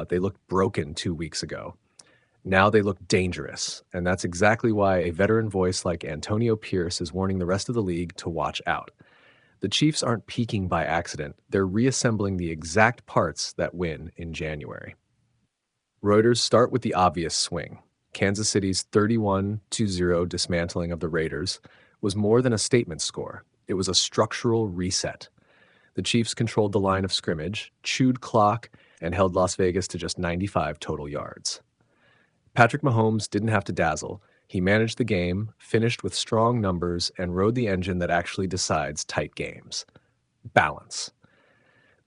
They looked broken 2 weeks ago. Now they look dangerous, and that's exactly why a veteran voice like Antonio Pierce is warning the rest of the league to watch out. The Chiefs aren't peaking by accident. They're reassembling the exact parts that win in January. Reuters start with the obvious swing. Kansas City's 31-0 dismantling of the Raiders was more than a statement score. It was a structural reset. The Chiefs controlled the line of scrimmage, chewed clock, and held Las Vegas to just 95 total yards. Patrick Mahomes didn't have to dazzle. He managed the game, finished with strong numbers, and rode the engine that actually decides tight games. Balance.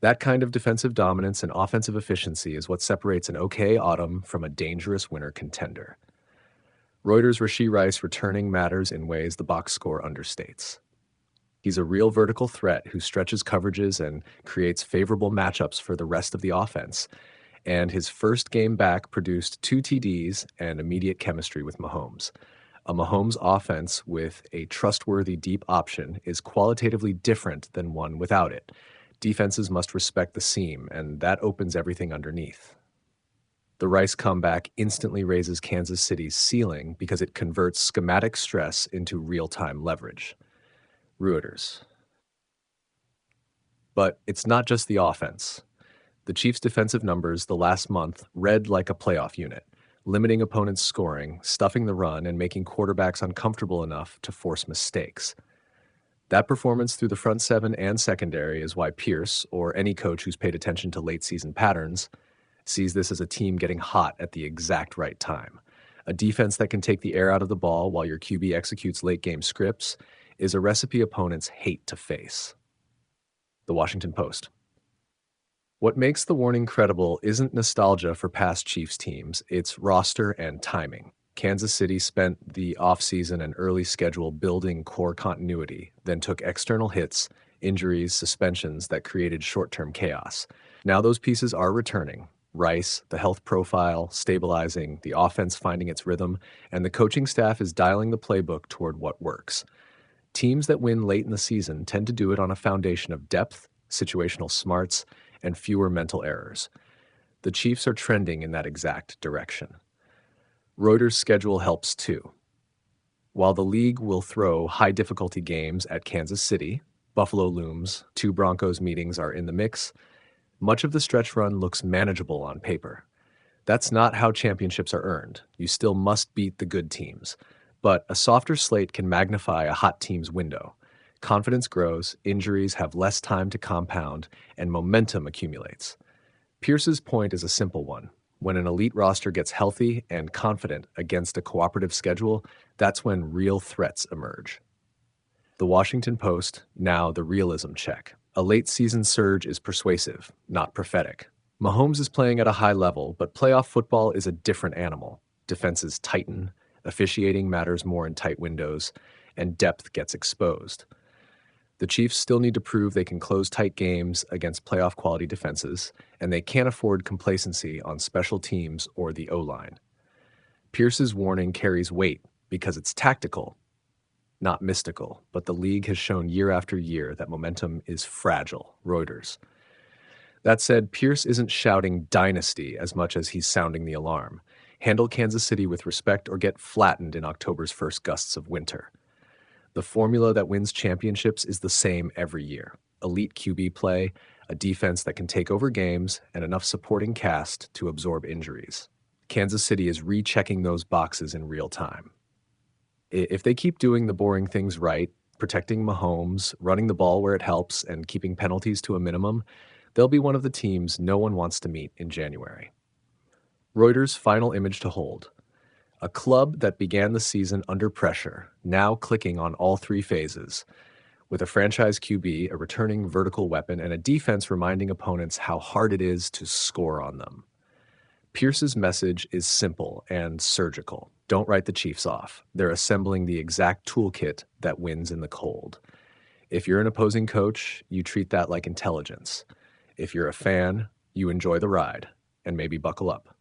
That kind of defensive dominance and offensive efficiency is what separates an okay autumn from a dangerous winter contender. Reuters' Rashee Rice returning matters in ways the box score understates. He's a real vertical threat who stretches coverages and creates favorable matchups for the rest of the offense. And his first game back produced 2 TDs and immediate chemistry with Mahomes. A Mahomes offense with a trustworthy deep option is qualitatively different than one without it. Defenses must respect the seam, and that opens everything underneath. The Rice comeback instantly raises Kansas City's ceiling because it converts schematic stress into real-time leverage. Reuters. But it's not just the offense. The Chiefs' defensive numbers the last month read like a playoff unit, limiting opponents' scoring, stuffing the run, and making quarterbacks uncomfortable enough to force mistakes. That performance through the front seven and secondary is why Pierce, or any coach who's paid attention to late-season patterns, sees this as a team getting hot at the exact right time. A defense that can take the air out of the ball while your QB executes late-game scripts is a recipe opponents hate to face. The Washington Post. What makes the warning credible isn't nostalgia for past Chiefs teams, it's roster and timing. Kansas City spent the offseason and early schedule building core continuity, then took external hits, injuries, suspensions that created short-term chaos. Now those pieces are returning. Rice, the health profile, stabilizing, the offense finding its rhythm, and the coaching staff is dialing the playbook toward what works. Teams that win late in the season tend to do it on a foundation of depth, situational smarts, and fewer mental errors. The Chiefs are trending in that exact direction. Reuters' schedule helps too. While the league will throw high-difficulty games at Kansas City, Buffalo looms, 2 Broncos meetings are in the mix, much of the stretch run looks manageable on paper. That's not how championships are earned. You still must beat the good teams. But a softer slate can magnify a hot team's window. Confidence grows, injuries have less time to compound, and momentum accumulates. Pierce's point is a simple one. When an elite roster gets healthy and confident against a cooperative schedule, that's when real threats emerge. The Washington Post, now the realism check. A late-season surge is persuasive, not prophetic. Mahomes is playing at a high level, but playoff football is a different animal. Defenses tighten, officiating matters more in tight windows, and depth gets exposed. The Chiefs still need to prove they can close tight games against playoff-quality defenses, and they can't afford complacency on special teams or the O-line. Pierce's warning carries weight because it's tactical, not mystical, but the league has shown year after year that momentum is fragile. Reuters. That said, Pierce isn't shouting Dynasty as much as he's sounding the alarm. Handle Kansas City with respect or get flattened in October's first gusts of winter. The formula that wins championships is the same every year. Elite QB play, a defense that can take over games, and enough supporting cast to absorb injuries. Kansas City is rechecking those boxes in real time. If they keep doing the boring things right, protecting Mahomes, running the ball where it helps, and keeping penalties to a minimum, they'll be one of the teams no one wants to meet in January. Reuters' final image to hold. A club that began the season under pressure, now clicking on all 3 phases, with a franchise QB, a returning vertical weapon, and a defense reminding opponents how hard it is to score on them. Pierce's message is simple and surgical. Don't write the Chiefs off. They're assembling the exact toolkit that wins in the cold. If you're an opposing coach, you treat that like intelligence. If you're a fan, you enjoy the ride and maybe buckle up.